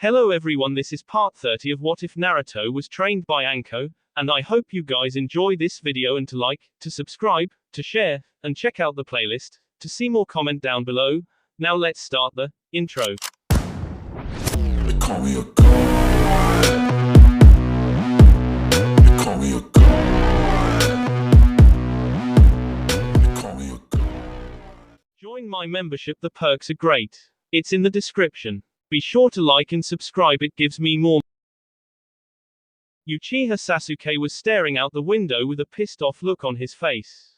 Hello everyone, this is part 30 of What If Naruto Was Trained by Anko, and I hope you guys enjoy this video and to like, to subscribe, to share, and check out the playlist, to see more comment down below. Now let's start the intro. They call me a god. They call me a god. They call me a god. Join my membership, the perks are great. It's in the description. Be sure to like and subscribe, it gives me more. Uchiha Sasuke was staring out the window with a pissed off look on his face.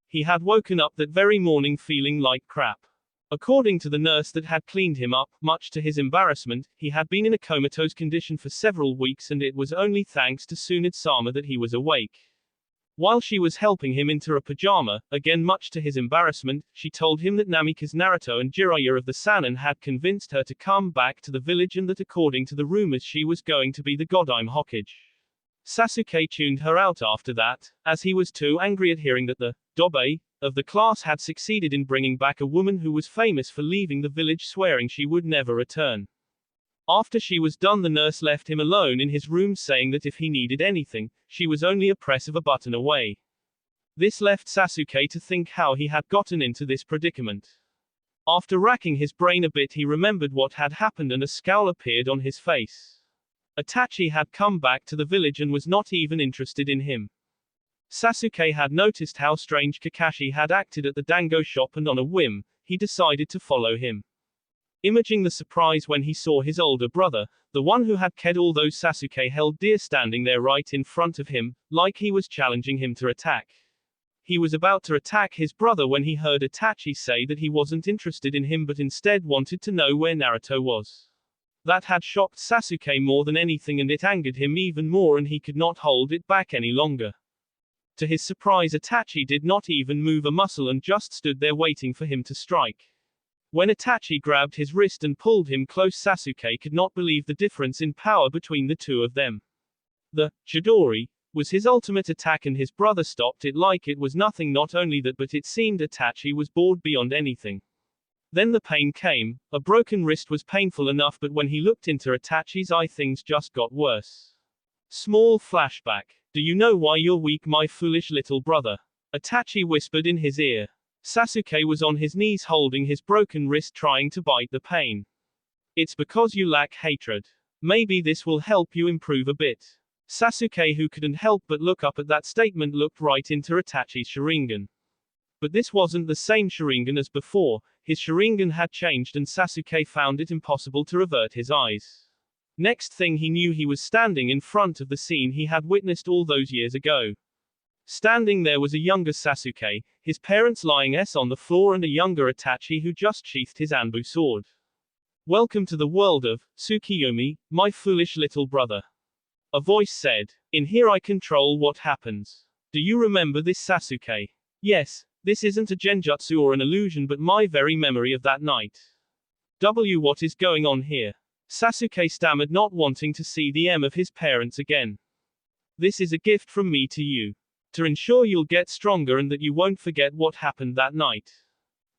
He had woken up that very morning feeling like crap. According to the nurse that had cleaned him up, much to his embarrassment, he had been in a comatose condition for several weeks and it was only thanks to Tsunade-sama that he was awake. While she was helping him into a pajama, again much to his embarrassment, she told him that Namikaze Naruto and Jiraiya of the Sannin had convinced her to come back to the village and that according to the rumors she was going to be the Godime Hokage. Sasuke tuned her out after that, as he was too angry at hearing that the Dobe of the class had succeeded in bringing back a woman who was famous for leaving the village swearing she would never return. After she was done, the nurse left him alone in his room saying that if he needed anything, she was only a press of a button away. This left Sasuke to think how he had gotten into this predicament. After racking his brain a bit, he remembered what had happened and a scowl appeared on his face. Itachi had come back to the village and was not even interested in him. Sasuke had noticed how strange Kakashi had acted at the dango shop and on a whim, he decided to follow him. Imaging the surprise when he saw his older brother, the one who had ked all those Sasuke held dear, standing there right in front of him, like he was challenging him to attack. He was about to attack his brother when he heard Itachi say that he wasn't interested in him but instead wanted to know where Naruto was. That had shocked Sasuke more than anything and it angered him even more and he could not hold it back any longer. To his surprise, Itachi did not even move a muscle and just stood there waiting for him to strike. When Itachi grabbed his wrist and pulled him close, Sasuke could not believe the difference in power between the two of them. The Chidori was his ultimate attack and his brother stopped it like it was nothing. Not only that, but it seemed Itachi was bored beyond anything. Then the pain came. A broken wrist was painful enough, but when he looked into Itachi's eye, things just got worse. Small flashback. Do you know why you're weak, my foolish little brother? Itachi whispered in his ear. Sasuke was on his knees holding his broken wrist trying to bite the pain. It's because you lack hatred. Maybe this will help you improve a bit. Sasuke, who couldn't help but look up at that statement, looked right into Itachi's Sharingan. But this wasn't the same Sharingan as before. His Sharingan had changed and Sasuke found it impossible to avert his eyes. Next thing he knew, he was standing in front of the scene he had witnessed all those years ago. Standing there was a younger Sasuke, his parents lying on the floor, and a younger Itachi who just sheathed his Anbu sword. Welcome to the world of Tsukiyomi, my foolish little brother. A voice said. In here I control what happens. Do you remember this, Sasuke? Yes, this isn't a genjutsu or an illusion but my very memory of that night. What is going on here? Sasuke stammered, not wanting to see the of his parents again. This is a gift from me to you. To ensure you'll get stronger and that you won't forget what happened that night.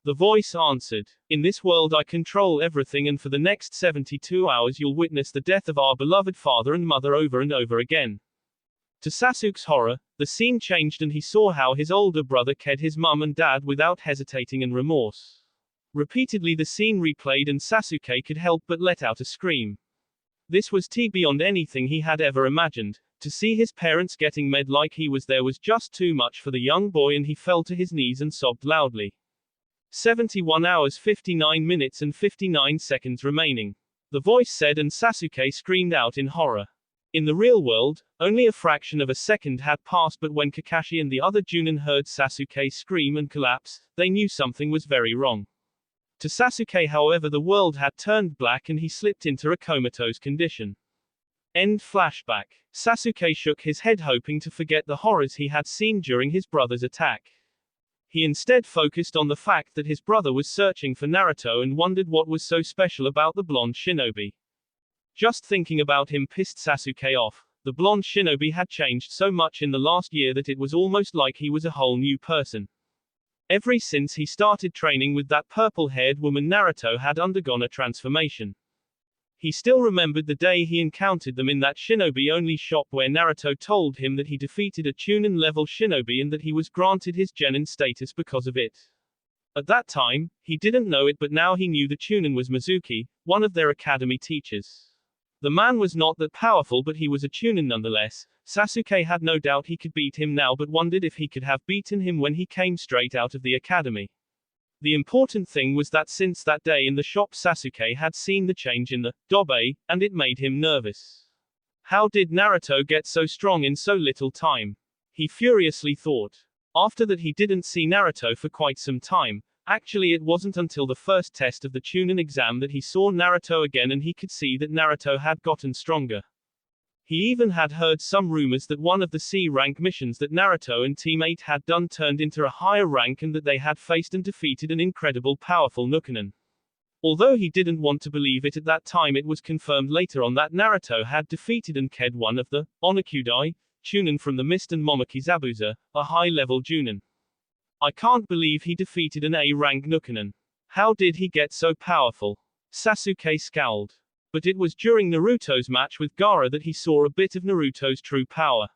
The voice answered. In this world I control everything and for the next 72 hours you'll witness the death of our beloved father and mother over and over again. To Sasuke's horror, the scene changed and he saw how his older brother ked his mum and dad without hesitating and remorse. Repeatedly the scene replayed and Sasuke could help but let out a scream. This was beyond anything he had ever imagined. To see his parents getting mad like he was there was just too much for the young boy and he fell to his knees and sobbed loudly. 71 hours 59 minutes and 59 seconds remaining. The voice said and Sasuke screamed out in horror. In the real world, only a fraction of a second had passed, but when Kakashi and the other Junin heard Sasuke scream and collapse, they knew something was very wrong. To Sasuke, however, the world had turned black and he slipped into a comatose condition. End flashback. Sasuke shook his head hoping to forget the horrors he had seen during his brother's attack. He instead focused on the fact that his brother was searching for Naruto and wondered what was so special about the blonde shinobi. Just thinking about him pissed Sasuke off. The blonde shinobi had changed so much in the last year that it was almost like he was a whole new person. Ever since he started training with that purple-haired woman, Naruto had undergone a transformation. He still remembered the day he encountered them in that shinobi-only shop where Naruto told him that he defeated a Chunin-level shinobi and that he was granted his genin status because of it. At that time, he didn't know it, but now he knew the Chunin was Mizuki, one of their academy teachers. The man was not that powerful, but he was a Chunin nonetheless. Sasuke had no doubt he could beat him now, but wondered if he could have beaten him when he came straight out of the academy. The important thing was that since that day in the shop, Sasuke had seen the change in the dobe, and it made him nervous. How did Naruto get so strong in so little time? He furiously thought. After that, he didn't see Naruto for quite some time. Actually, it wasn't until the first test of the Chunin exam that he saw Naruto again, and he could see that Naruto had gotten stronger. He even had heard some rumors that one of the C-rank missions that Naruto and Team 8 had done turned into a higher rank, and that they had faced and defeated an incredible powerful Nukenin. Although he didn't want to believe it at that time, it was confirmed later on that Naruto had defeated and killed one of the Onokudai Chunin from the Mist and Momoki Zabuza, a high-level Junin. I can't believe he defeated an A-rank Nukenin. How did he get so powerful? Sasuke scowled. But it was during Naruto's match with Gaara that he saw a bit of Naruto's true power.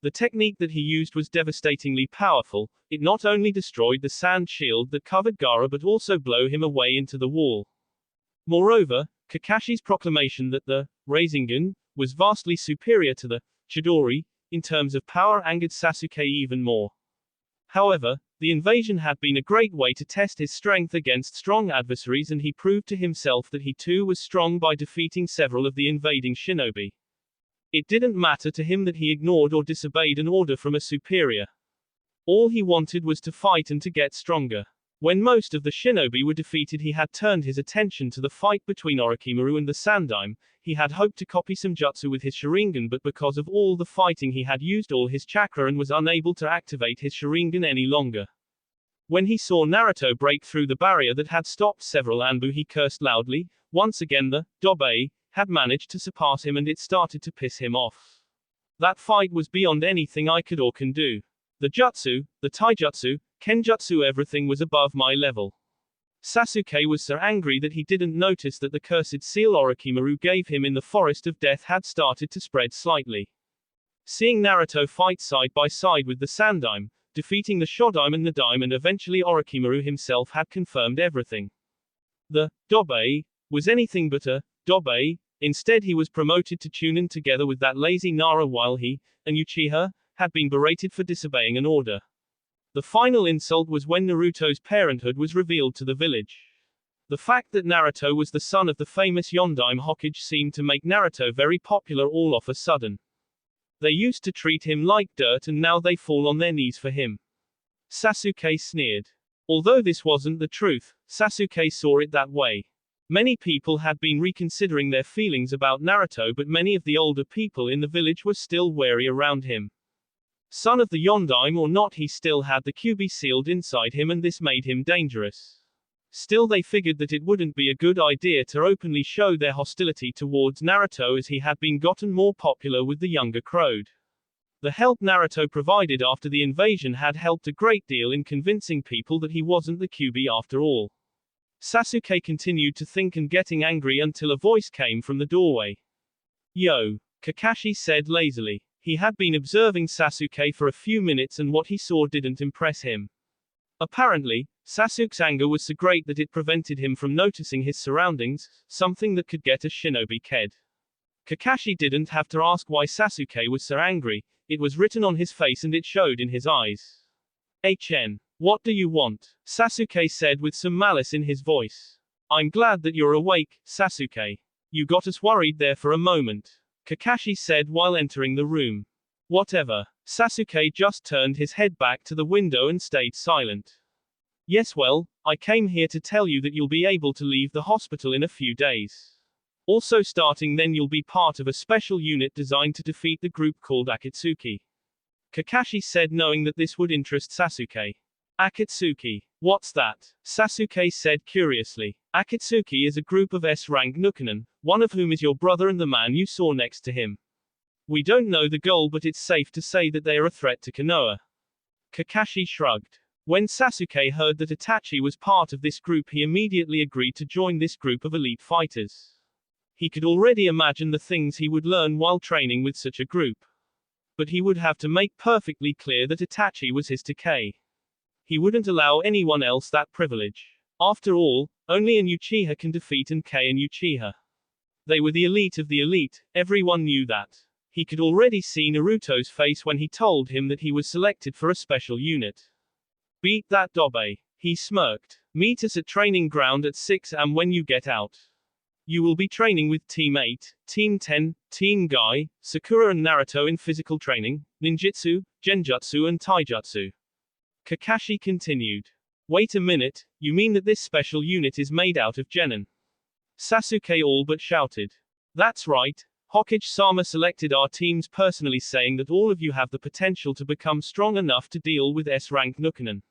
The technique that he used was devastatingly powerful. It not only destroyed the sand shield that covered Gaara but also blew him away into the wall. Moreover, Kakashi's proclamation that the Rasengan was vastly superior to the Chidori in terms of power angered Sasuke even more. However, the invasion had been a great way to test his strength against strong adversaries, and he proved to himself that he too was strong by defeating several of the invading shinobi. It didn't matter to him that he ignored or disobeyed an order from a superior. All he wanted was to fight and to get stronger. When most of the shinobi were defeated, he had turned his attention to the fight between Orochimaru and the Sandaime. He had hoped to copy some jutsu with his Sharingan, but because of all the fighting he had used all his chakra and was unable to activate his Sharingan any longer. When he saw Naruto break through the barrier that had stopped several Anbu, he cursed loudly. Once again the dobe had managed to surpass him, and it started to piss him off. That fight was beyond anything I could or can do. The jutsu, the taijutsu, kenjutsu, everything was above my level. Sasuke was so angry that he didn't notice that the cursed seal Orochimaru gave him in the Forest of Death had started to spread slightly. Seeing Naruto fight side by side with the Sandaime, defeating the Shodaime and Nadaime, and eventually Orochimaru himself, had confirmed everything. The dobe was anything but a dobe. Instead, he was promoted to Chunin together with that lazy Nara, while he and Uchiha had been berated for disobeying an order. The final insult was when Naruto's parenthood was revealed to the village. The fact that Naruto was the son of the famous Yondaime Hokage seemed to make Naruto very popular all of a sudden. They used to treat him like dirt, and now they fall on their knees for him. Sasuke sneered. Although this wasn't the truth, Sasuke saw it that way. Many people had been reconsidering their feelings about Naruto, but many of the older people in the village were still wary around him. Son of the Yondaime or not, he still had the Kyuubi sealed inside him, and this made him dangerous. Still, they figured that it wouldn't be a good idea to openly show their hostility towards Naruto, as he had been gotten more popular with the younger crowd. The help Naruto provided after the invasion had helped a great deal in convincing people that he wasn't the Kyuubi after all. Sasuke continued to think and getting angry until a voice came from the doorway. Yo, Kakashi said lazily. He had been observing Sasuke for a few minutes, and what he saw didn't impress him. Apparently, Sasuke's anger was so great that it prevented him from noticing his surroundings, something that could get a shinobi killed. Kakashi didn't have to ask why Sasuke was so angry. It was written on his face and it showed in his eyes. What do you want? Sasuke said with some malice in his voice. I'm glad that you're awake, Sasuke. You got us worried there for a moment. Kakashi said while entering the room. Whatever. Sasuke just turned his head back to the window and stayed silent. Yes, well, I came here to tell you that you'll be able to leave the hospital in a few days. Also starting then, you'll be part of a special unit designed to defeat the group called Akatsuki. Kakashi said, knowing that this would interest Sasuke. Akatsuki. What's that? Sasuke said curiously. Akatsuki is a group of S-rank Nukenin, one of whom is your brother and the man you saw next to him. We don't know the goal, but it's safe to say that they are a threat to Konoha. Kakashi shrugged. When Sasuke heard that Itachi was part of this group, he immediately agreed to join this group of elite fighters. He could already imagine the things he would learn while training with such a group. But he would have to make perfectly clear that Itachi was his Takei. He wouldn't allow anyone else that privilege. After all, only an Uchiha can defeat an Uchiha. They were the elite of the elite, everyone knew that. He could already see Naruto's face when he told him that he was selected for a special unit. Beat that Dobe. He smirked. Meet us at training ground at 6 am when you get out. You will be training with Team 8, Team 10, Team Guy, Sakura and Naruto in physical training, ninjutsu, genjutsu and taijutsu. Kakashi continued. Wait a minute, you mean that this special unit is made out of genin? Sasuke all but shouted. That's right, Hokage-sama selected our teams personally, saying that all of you have the potential to become strong enough to deal with S-rank Nukenin.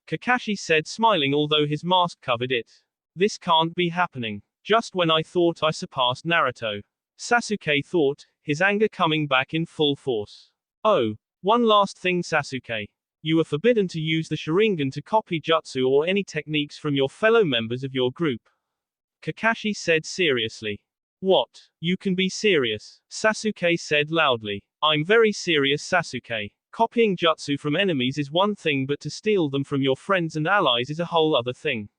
Kakashi said, smiling although his mask covered it. This can't be happening. Just when I thought I surpassed Naruto. Sasuke thought, his anger coming back in full force. Oh, one last thing, Sasuke. You are forbidden to use the Sharingan to copy jutsu or any techniques from your fellow members of your group. Kakashi said seriously. What? You can be serious, Sasuke said loudly. I'm very serious, Sasuke. Copying jutsu from enemies is one thing, but to steal them from your friends and allies is a whole other thing.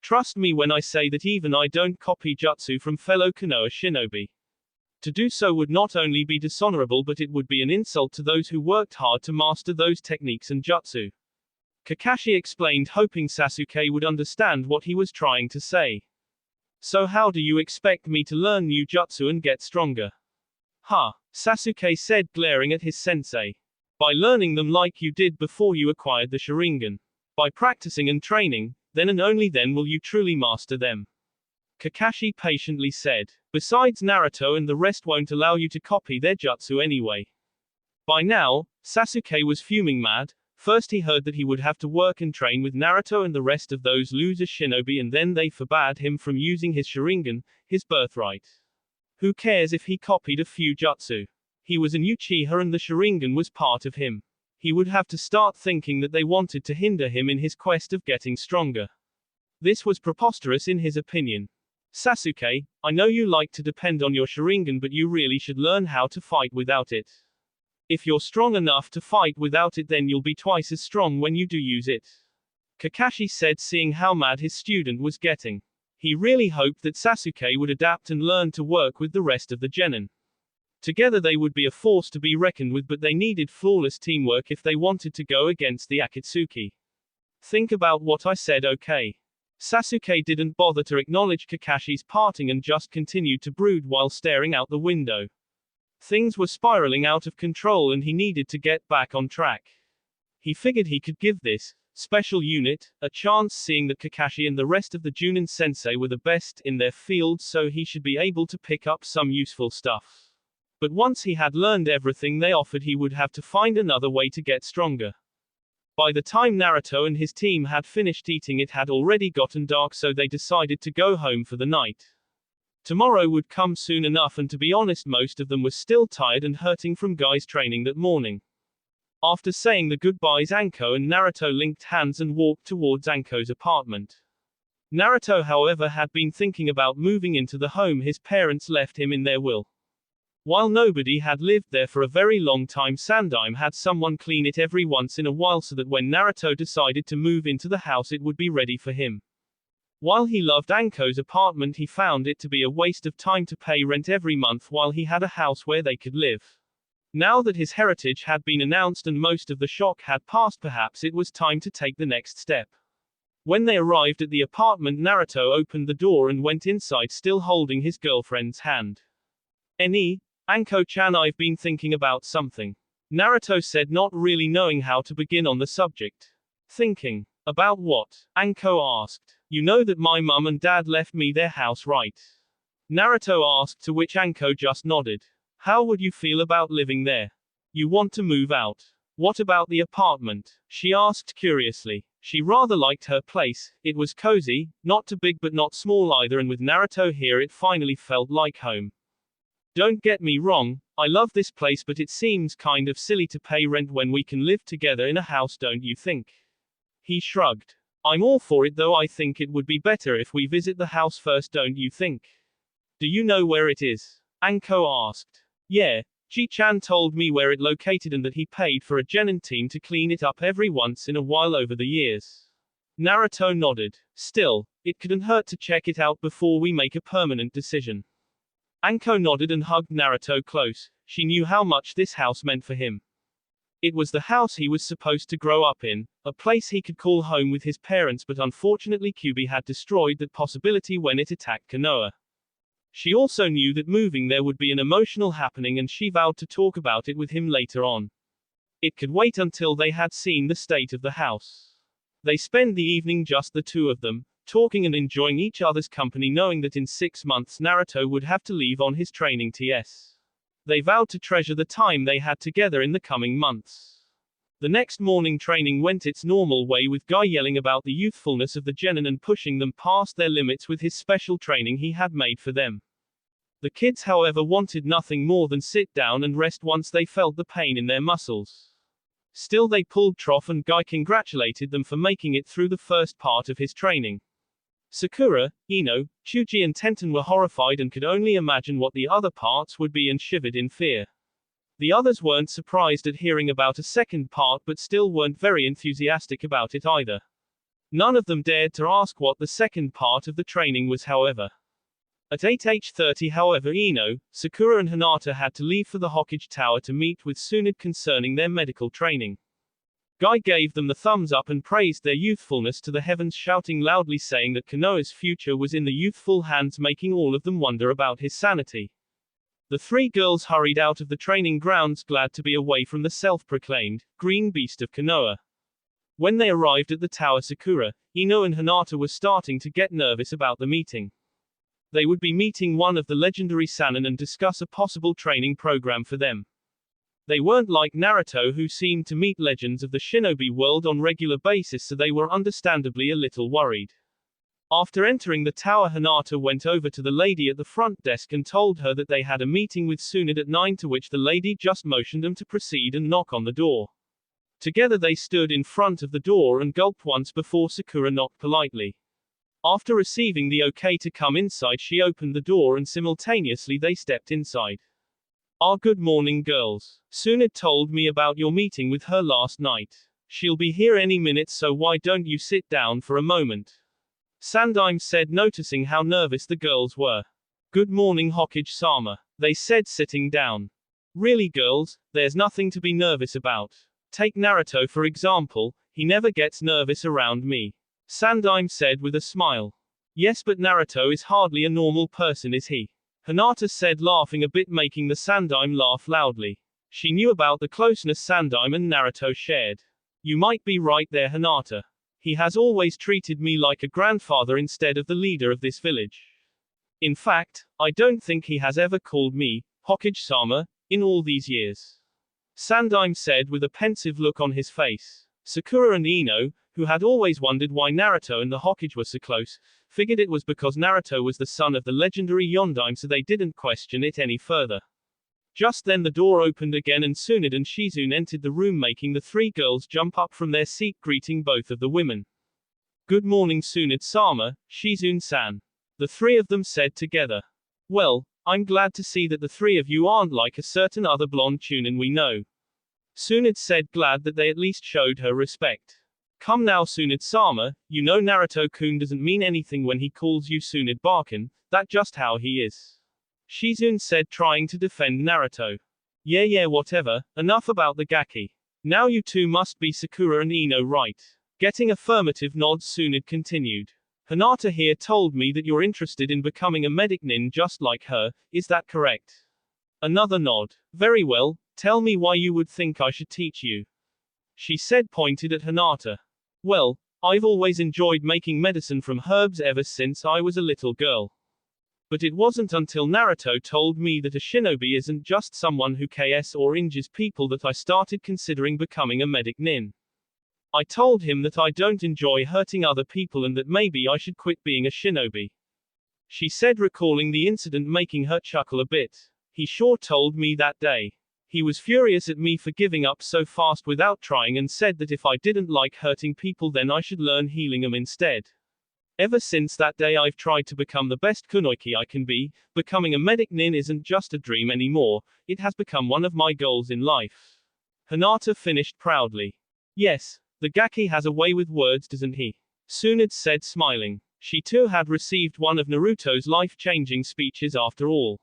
Trust me when I say that even I don't copy jutsu from fellow Konoha shinobi. To do so would not only be dishonorable, but it would be an insult to those who worked hard to master those techniques and jutsu. Kakashi explained, hoping Sasuke would understand what he was trying to say. So how do you expect me to learn new jutsu and get stronger? Ha! Sasuke said, glaring at his sensei. By learning them like you did before you acquired the Sharingan. By practicing and training, then and only then will you truly master them. Kakashi patiently said. Besides, Naruto and the rest won't allow you to copy their jutsu anyway. By now, Sasuke was fuming mad. First he heard that he would have to work and train with Naruto and the rest of those loser shinobi, and then they forbade him from using his Sharingan, his birthright. Who cares if he copied a few jutsu? He was an Uchiha and the Sharingan was part of him. He would have to start thinking that they wanted to hinder him in his quest of getting stronger. This was preposterous in his opinion. Sasuke, I know you like to depend on your Sharingan, but you really should learn how to fight without it. If you're strong enough to fight without it, then you'll be twice as strong when you do use it. Kakashi said, seeing how mad his student was getting. He really hoped that Sasuke would adapt and learn to work with the rest of the genin. Together they would be a force to be reckoned with, but they needed flawless teamwork if they wanted to go against the Akatsuki. Think about what I said, okay? Sasuke didn't bother to acknowledge Kakashi's parting and just continued to brood while staring out the window. Things were spiraling out of control and he needed to get back on track. He figured he could give this special unit a chance, seeing that Kakashi and the rest of the Junin sensei were the best in their field, so he should be able to pick up some useful stuff. But once he had learned everything they offered, he would have to find another way to get stronger. By the time Naruto and his team had finished eating, it had already gotten dark, so they decided to go home for the night. Tomorrow would come soon enough, and to be honest, most of them were still tired and hurting from Guy's training that morning. After saying the goodbyes, Anko and Naruto linked hands and walked towards Anko's apartment. Naruto, however, had been thinking about moving into the home his parents left him in their will. While nobody had lived there for a very long time, Sandaime had someone clean it every once in a while so that when Naruto decided to move into the house it would be ready for him. While he loved Anko's apartment, he found it to be a waste of time to pay rent every month while he had a house where they could live. Now that his heritage had been announced and most of the shock had passed, perhaps it was time to take the next step. When they arrived at the apartment, Naruto opened the door and went inside, still holding his girlfriend's hand. Anko-chan, I've been thinking about something. Naruto said, not really knowing how to begin on the subject. Thinking? About what? Anko asked. You know that my mum and dad left me their house, right? Naruto asked, to which Anko just nodded. How would you feel about living there? You want to move out? What about the apartment? She asked curiously. She rather liked her place. It was cozy, not too big but not small either, and with Naruto here it finally felt like home. Don't get me wrong, I love this place, but it seems kind of silly to pay rent when we can live together in a house, don't you think? He shrugged. I'm all for it, though I think it would be better if we visit the house first, don't you think? Do you know where it is? Anko asked. Yeah, Ji-chan told me where it located and that he paid for a genin team to clean it up every once in a while over the years. Naruto nodded. Still, it couldn't hurt to check it out before we make a permanent decision. Anko nodded and hugged Naruto close. She knew how much this house meant for him. It was the house he was supposed to grow up in, a place he could call home with his parents, but unfortunately Kyuubi had destroyed that possibility when it attacked Konoha. She also knew that moving there would be an emotional happening and she vowed to talk about it with him later on. It could wait until they had seen the state of the house. They spent the evening just the two of them, talking and enjoying each other's company, knowing that in 6 months Naruto would have to leave on his training TS. They vowed to treasure the time they had together in the coming months. The next morning training went its normal way, with Guy yelling about the youthfulness of the genin and pushing them past their limits with his special training he had made for them. The kids, however, wanted nothing more than sit down and rest once they felt the pain in their muscles. Still, they pulled trough and Guy congratulated them for making it through the first part of his training. Sakura, Ino, Chuji and Tenten were horrified and could only imagine what the other parts would be and shivered in fear. The others weren't surprised at hearing about a second part, but still weren't very enthusiastic about it either. None of them dared to ask what the second part of the training was, however. At 8h30, however, Ino, Sakura and Hinata had to leave for the Hokage Tower to meet with Tsunade concerning their medical training. Guy gave them the thumbs up and praised their youthfulness to the heavens, shouting loudly saying that Konoha's future was in the youthful hands, making all of them wonder about his sanity. The three girls hurried out of the training grounds, glad to be away from the self-proclaimed green beast of Konoha. When they arrived at the tower, Sakura, Ino and Hinata were starting to get nervous about the meeting. They would be meeting one of the legendary Sannin and discuss a possible training program for them. They weren't like Naruto, who seemed to meet legends of the shinobi world on regular basis, so they were understandably a little worried. After entering the tower, Hinata went over to the lady at the front desk and told her that they had a meeting with Tsunade at 9, to which the lady just motioned them to proceed and knock on the door. Together they stood in front of the door and gulped once before Sakura knocked politely. After receiving the okay to come inside, she opened the door and simultaneously they stepped inside. Good morning, girls. Tsunade told me about your meeting with her last night. She'll be here any minute, so why don't you sit down for a moment? Sandaime said, noticing how nervous the girls were. Good morning, Hokage-sama, they said, sitting down. Really, girls, there's nothing to be nervous about. Take Naruto for example, he never gets nervous around me. Sandaime said with a smile. Yes, but Naruto is hardly a normal person, is he? Hinata said, laughing a bit, making the Sandaime laugh loudly. She knew about the closeness Sandaime and Naruto shared. You might be right there, Hinata. He has always treated me like a grandfather instead of the leader of this village. In fact, I don't think he has ever called me Hokage-sama in all these years. Sandaime said with a pensive look on his face. Sakura and Ino, who had always wondered why Naruto and the Hokage were so close, figured it was because Naruto was the son of the legendary Yondaime, so they didn't question it any further. Just then the door opened again and Tsunade and Shizune entered the room, making the three girls jump up from their seat, greeting both of the women. Good morning, Tsunade-sama, Shizune-san. The three of them said together. Well, I'm glad to see that the three of you aren't like a certain other blonde Chunin we know. Tsunade said, glad that they at least showed her respect. Come now, Tsunade-sama, you know Naruto-kun doesn't mean anything when he calls you Tsunade-baken, that's just how he is. Shizune said, trying to defend Naruto. Yeah, whatever, enough about the gaki. Now you two must be Sakura and Ino, right? Getting affirmative nods, Tsunade continued. Hinata here told me that you're interested in becoming a medic nin just like her, is that correct? Another nod. Very well, tell me why you would think I should teach you. She said, pointed at Hinata. Well, I've always enjoyed making medicine from herbs ever since I was a little girl. But it wasn't until Naruto told me that a shinobi isn't just someone who kills or injures people that I started considering becoming a medic nin. I told him that I don't enjoy hurting other people and that maybe I should quit being a shinobi. She said, recalling the incident, making her chuckle a bit. He sure told me that day. He was furious at me for giving up so fast without trying and said that if I didn't like hurting people then I should learn healing them instead. Ever since that day I've tried to become the best kunoichi I can be. Becoming a medic nin isn't just a dream anymore, it has become one of my goals in life. Hinata finished proudly. Yes, the Gaki has a way with words, doesn't he? Tsunade said, smiling. She too had received one of Naruto's life-changing speeches after all.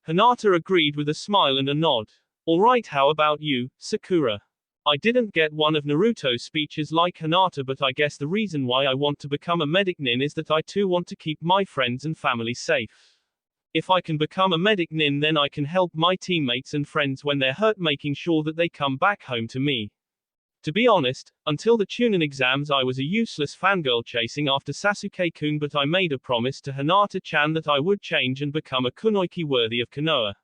Hinata agreed with a smile and a nod. Alright, how about you, Sakura? I didn't get one of Naruto's speeches like Hinata, but I guess the reason why I want to become a medic nin is that I too want to keep my friends and family safe. If I can become a medic nin, then I can help my teammates and friends when they're hurt, making sure that they come back home to me. To be honest, until the Chunin exams I was a useless fangirl chasing after Sasuke-kun, but I made a promise to Hinata-chan that I would change and become a kunoichi worthy of Konoha.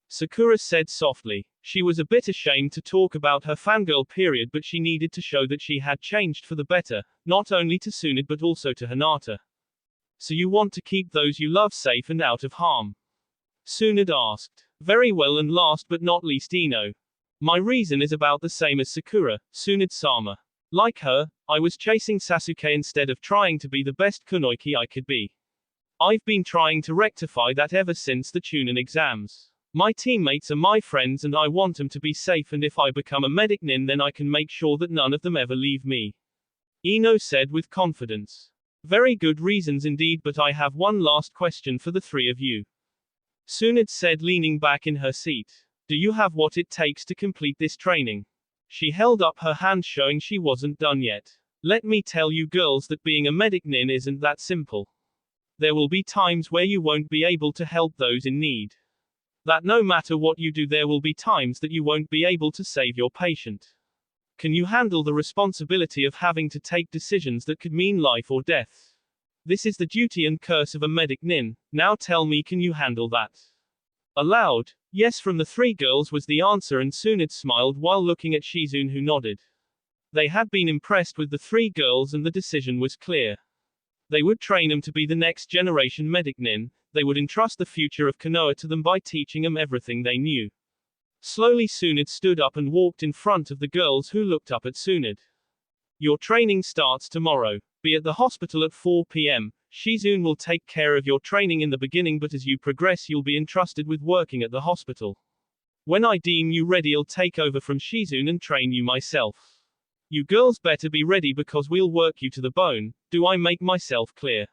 Sakura said softly. She was a bit ashamed to talk about her fangirl period, but she needed to show that she had changed for the better, not only to Tsunade but also to Hinata. So you want to keep those you love safe and out of harm? Tsunade asked. Very well, and last but not least, Ino. My reason is about the same as Sakura, Tsunade-sama. Like her, I was chasing Sasuke instead of trying to be the best kunoichi I could be. I've been trying to rectify that ever since the Chunin exams. My teammates are my friends and I want them to be safe, and if I become a medic nin, then I can make sure that none of them ever leave me. Ino said with confidence. Very good reasons indeed, but I have one last question for the three of you. Tsunade said, leaning back in her seat. Do you have what it takes to complete this training? She held up her hand showing she wasn't done yet. Let me tell you girls that being a medic nin isn't that simple. There will be times where you won't be able to help those in need. That no matter what you do, there will be times that you won't be able to save your patient. Can you handle the responsibility of having to take decisions that could mean life or death? This is the duty and curse of a medic nin. Now tell me, can you handle that? Aloud, yes from the three girls was the answer, and Tsunade smiled while looking at Shizune, who nodded. They had been impressed with the three girls and the decision was clear. They would train them to be the next generation medic nin. They would entrust the future of Konoha to them by teaching them everything they knew. Slowly Tsunade stood up and walked in front of the girls, who looked up at Tsunade. Your training starts tomorrow. Be at the hospital at 4 p.m. Shizune will take care of your training in the beginning, but as you progress you'll be entrusted with working at the hospital. When I deem you ready, I'll take over from Shizune and train you myself. You girls better be ready because we'll work you to the bone. Do I make myself clear?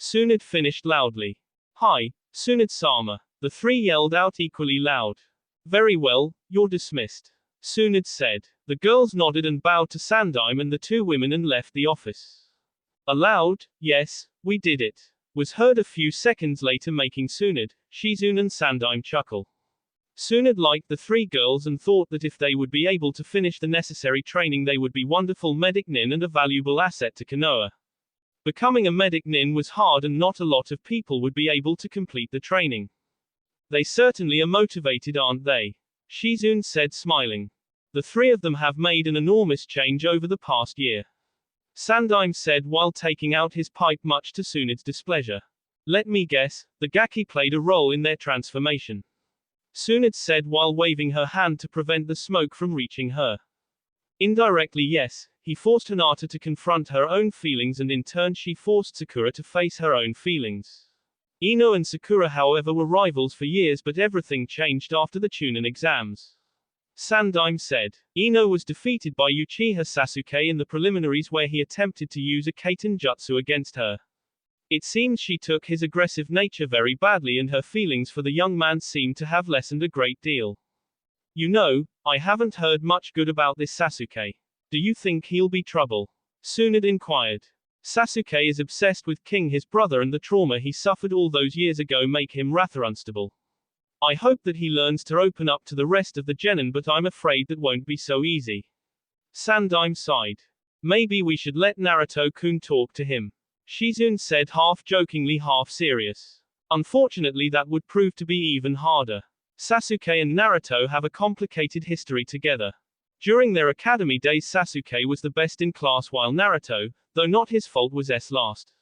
Tsunade finished loudly. Hi, Tsunade-sama. The three yelled out equally loud. Very well, you're dismissed. Tsunade said. The girls nodded and bowed to Sandaime and the two women and left the office. A loud, yes, we did it, was heard a few seconds later, making Tsunade, Shizune and Sandaime chuckle. Tsunade liked the three girls and thought that if they would be able to finish the necessary training, they would be wonderful medic nin and a valuable asset to Konoha. Becoming a medic nin was hard and not a lot of people would be able to complete the training. They certainly are motivated, aren't they? Shizune said, smiling. The three of them have made an enormous change over the past year. Sandaime said while taking out his pipe, much to Tsunade's displeasure. Let me guess, the Gaki played a role in their transformation. Tsunade said while waving her hand to prevent the smoke from reaching her. Indirectly, yes. He forced Hinata to confront her own feelings, and in turn she forced Sakura to face her own feelings. Ino and Sakura, however, were rivals for years, but everything changed after the Chunin exams. Sandaime said. Ino was defeated by Uchiha Sasuke in the preliminaries, where he attempted to use a Kaiten jutsu against her. It seems she took his aggressive nature very badly, and her feelings for the young man seemed to have lessened a great deal. You know, I haven't heard much good about this Sasuke. Do you think he'll be trouble? Tsunade inquired. Sasuke is obsessed with King, his brother, and the trauma he suffered all those years ago make him rather unstable. I hope that he learns to open up to the rest of the genin, but I'm afraid that won't be so easy. Sandaime sighed. Maybe we should let Naruto-kun talk to him. Shizune said, half jokingly, half serious. Unfortunately, that would prove to be even harder. Sasuke and Naruto have a complicated history together. During their academy days, Sasuke was the best in class, while Naruto, though not his fault, was last.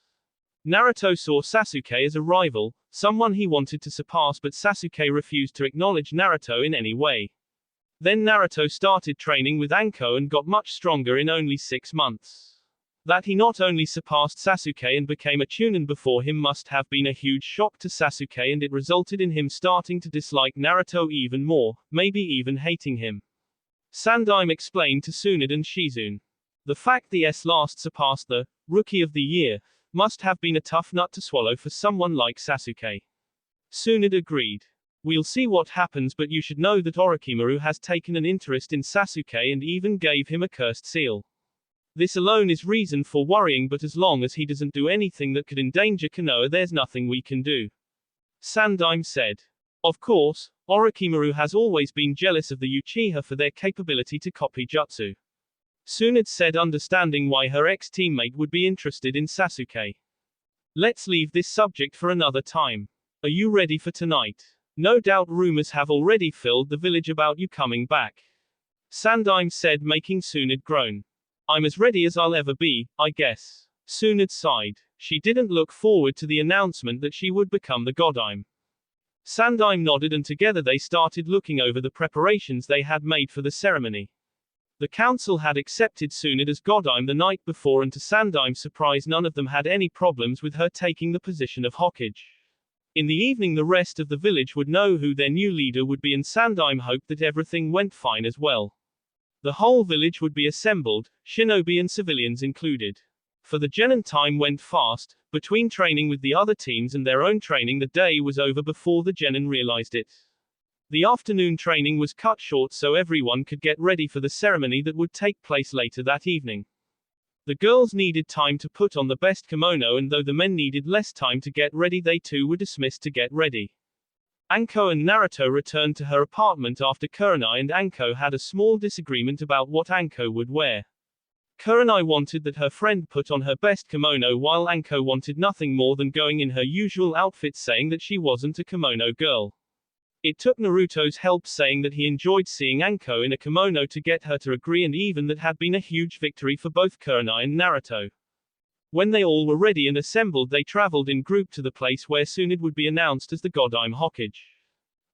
Naruto saw Sasuke as a rival, someone he wanted to surpass, but Sasuke refused to acknowledge Naruto in any way. Then Naruto started training with Anko and got much stronger in only 6 months. That he not only surpassed Sasuke and became a Chunin before him must have been a huge shock to Sasuke, and it resulted in him starting to dislike Naruto even more, maybe even hating him. Sandaime explained to Tsunade and Shizune. The fact the last surpassed the Rookie of the Year must have been a tough nut to swallow for someone like Sasuke. Tsunade agreed. We'll see what happens, but you should know that Orochimaru has taken an interest in Sasuke and even gave him a cursed seal. This alone is reason for worrying, but as long as he doesn't do anything that could endanger Konoha, there's nothing we can do. Sandaime said. Of course, Orochimaru has always been jealous of the Uchiha for their capability to copy jutsu. Tsunade said, understanding why her ex-teammate would be interested in Sasuke. Let's leave this subject for another time. Are you ready for tonight? No doubt rumors have already filled the village about you coming back. Sandaime said, making Tsunade groan. I'm as ready as I'll ever be, I guess. Tsunade sighed. She didn't look forward to the announcement that she would become the Godime. Sandaime nodded, and together they started looking over the preparations they had made for the ceremony. The council had accepted Tsunade as Godime the night before, and to Sandaime's surprise none of them had any problems with her taking the position of Hokage. In the evening the rest of the village would know who their new leader would be, and Sandaime hoped that everything went fine as well. The whole village would be assembled, shinobi and civilians included. For the Genin time went fast. Between training with the other teams and their own training, the day was over before the Genin realized it. The afternoon training was cut short so everyone could get ready for the ceremony that would take place later that evening. The girls needed time to put on the best kimono, and though the men needed less time to get ready, they too were dismissed to get ready. Anko and Naruto returned to her apartment after Kurenai and Anko had a small disagreement about what Anko would wear. Kurenai wanted that her friend put on her best kimono, while Anko wanted nothing more than going in her usual outfit, saying that she wasn't a kimono girl. It took Naruto's help, saying that he enjoyed seeing Anko in a kimono, to get her to agree, and even that had been a huge victory for both Kurenai and Naruto. When they all were ready and assembled, they traveled in group to the place where Tsunade would be announced as the Godime Hokage.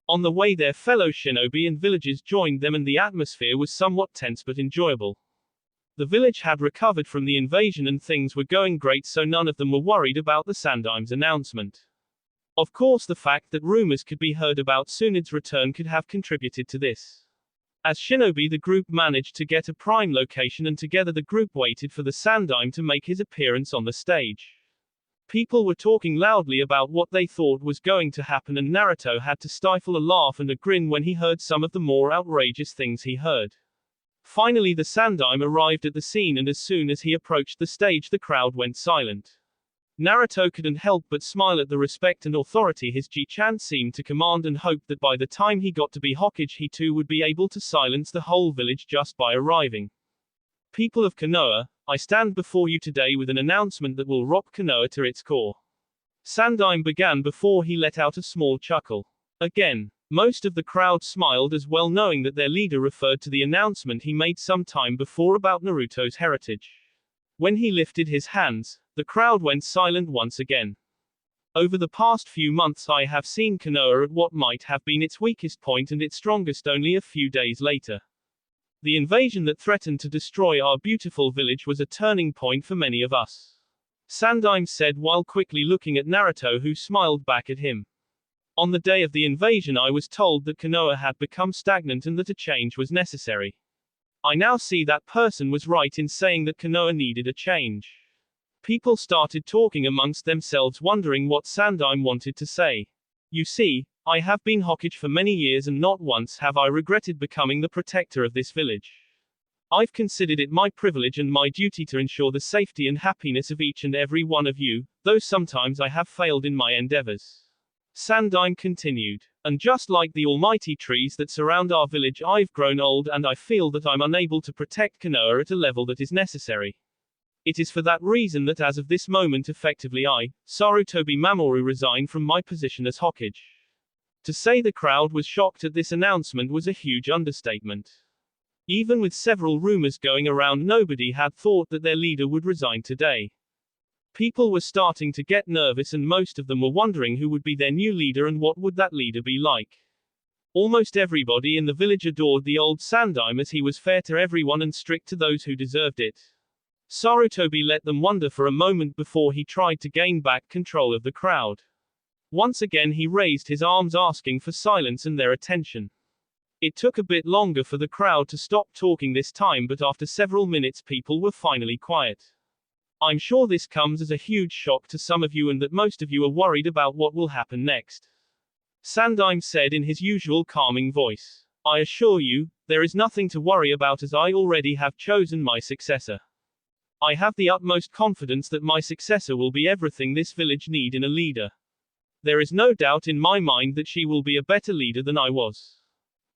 On the way, their fellow shinobi and villagers joined them, and the atmosphere was somewhat tense but enjoyable. The village had recovered from the invasion and things were going great, so none of them were worried about the Sandaime's announcement. Of course, the fact that rumors could be heard about Tsunade's return could have contributed to this. As shinobi, the group managed to get a prime location, and together the group waited for the Sandaime to make his appearance on the stage. People were talking loudly about what they thought was going to happen, and Naruto had to stifle a laugh and a grin when he heard some of the more outrageous things he heard. Finally, the Sandaime arrived at the scene, and as soon as he approached the stage, the crowd went silent. Naruto couldn't help but smile at the respect and authority his Ji-chan seemed to command, and hoped that by the time he got to be Hokage, he too would be able to silence the whole village just by arriving. People of Konoha, I stand before you today with an announcement that will rock Konoha to its core. Sandaime began before he let out a small chuckle. Again, most of the crowd smiled as well, knowing that their leader referred to the announcement he made some time before about Naruto's heritage. When he lifted his hands, the crowd went silent once again. Over the past few months I have seen Konoha at what might have been its weakest point and its strongest only a few days later. The invasion that threatened to destroy our beautiful village was a turning point for many of us. Sandaime said while quickly looking at Naruto, who smiled back at him. On the day of the invasion I was told that Konoha had become stagnant and that a change was necessary. I now see that person was right in saying that Konoha needed a change. People started talking amongst themselves, wondering what Sandaime wanted to say. You see, I have been Hokage for many years, and not once have I regretted becoming the protector of this village. I've considered it my privilege and my duty to ensure the safety and happiness of each and every one of you, though sometimes I have failed in my endeavors. Sandaime continued. And just like the almighty trees that surround our village, I've grown old, and I feel that I'm unable to protect Konoha at a level that is necessary. It is for that reason that as of this moment effectively I, Sarutobi Mamoru, resign from my position as Hokage. To say the crowd was shocked at this announcement was a huge understatement. Even with several rumors going around, nobody had thought that their leader would resign today. People were starting to get nervous, and most of them were wondering who would be their new leader and what would that leader be like. Almost everybody in the village adored the old Sandaime, as he was fair to everyone and strict to those who deserved it. Sarutobi let them wonder for a moment before he tried to gain back control of the crowd. Once again he raised his arms asking for silence and their attention. It took a bit longer for the crowd to stop talking this time, but after several minutes people were finally quiet. I'm sure this comes as a huge shock to some of you and that most of you are worried about what will happen next. Sandaime said in his usual calming voice. I assure you, there is nothing to worry about as I already have chosen my successor. I have the utmost confidence that my successor will be everything this village need in a leader. There is no doubt in my mind that she will be a better leader than I was.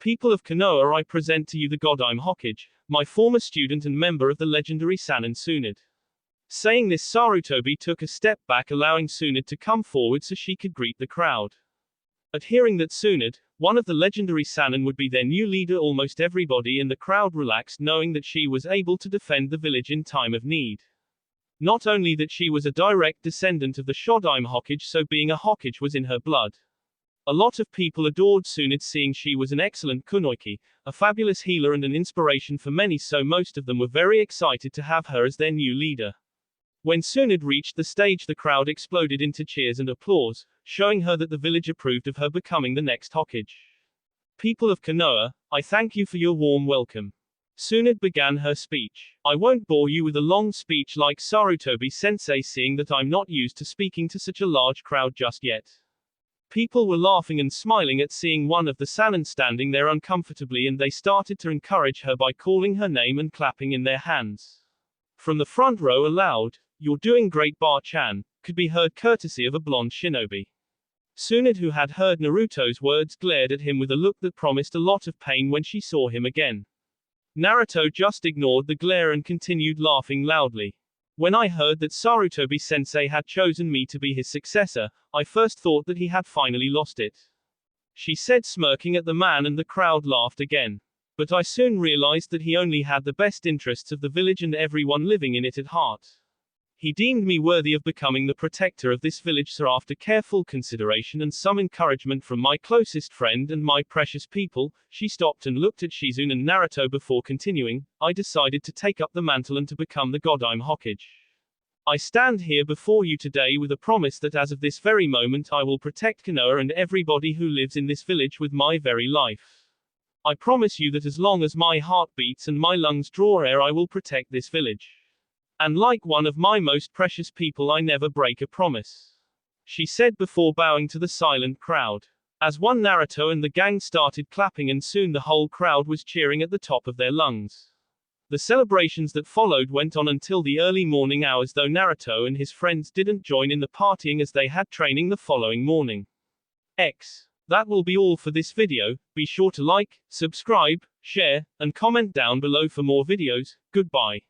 People of Konoha, I present to you the Godime Hokage, my former student and member of the legendary Sanin Tsunade. Saying this, Sarutobi took a step back, allowing Tsunade to come forward so she could greet the crowd. At hearing that Tsunade, one of the legendary Sanin, would be their new leader, almost everybody in the crowd relaxed, knowing that she was able to defend the village in time of need. Not only that she was a direct descendant of the Shodime Hokage, so being a Hokage was in her blood. A lot of people adored Tsunade, seeing she was an excellent kunoichi, a fabulous healer and an inspiration for many, so most of them were very excited to have her as their new leader. When Tsunade reached the stage, the crowd exploded into cheers and applause, showing her that the village approved of her becoming the next Hokage. People of Konoha, I thank you for your warm welcome. Tsunade began her speech. I won't bore you with a long speech like Sarutobi sensei, seeing that I'm not used to speaking to such a large crowd just yet. People were laughing and smiling at seeing one of the Sanin standing there uncomfortably, and they started to encourage her by calling her name and clapping in their hands. From the front row, a loud, "You're doing great, Bar-chan," could be heard, courtesy of a blonde shinobi. Tsunade, who had heard Naruto's words, glared at him with a look that promised a lot of pain when she saw him again. Naruto just ignored the glare and continued laughing loudly. When I heard that Sarutobi sensei had chosen me to be his successor, I first thought that he had finally lost it. She said, smirking at the man, and the crowd laughed again. But I soon realized that he only had the best interests of the village and everyone living in it at heart. He deemed me worthy of becoming the protector of this village, so after careful consideration and some encouragement from my closest friend and my precious people, she stopped and looked at Shizune and Naruto before continuing, I decided to take up the mantle and to become the Godime Hokage. I stand here before you today with a promise that as of this very moment I will protect Konoha and everybody who lives in this village with my very life. I promise you that as long as my heart beats and my lungs draw air, I will protect this village. And like one of my most precious people, I never break a promise. She said before bowing to the silent crowd. As one, Naruto and the gang started clapping, and soon the whole crowd was cheering at the top of their lungs. The celebrations that followed went on until the early morning hours, though Naruto and his friends didn't join in the partying as they had training the following morning. That will be all for this video. Be sure to like, subscribe, share, and comment down below for more videos. Goodbye.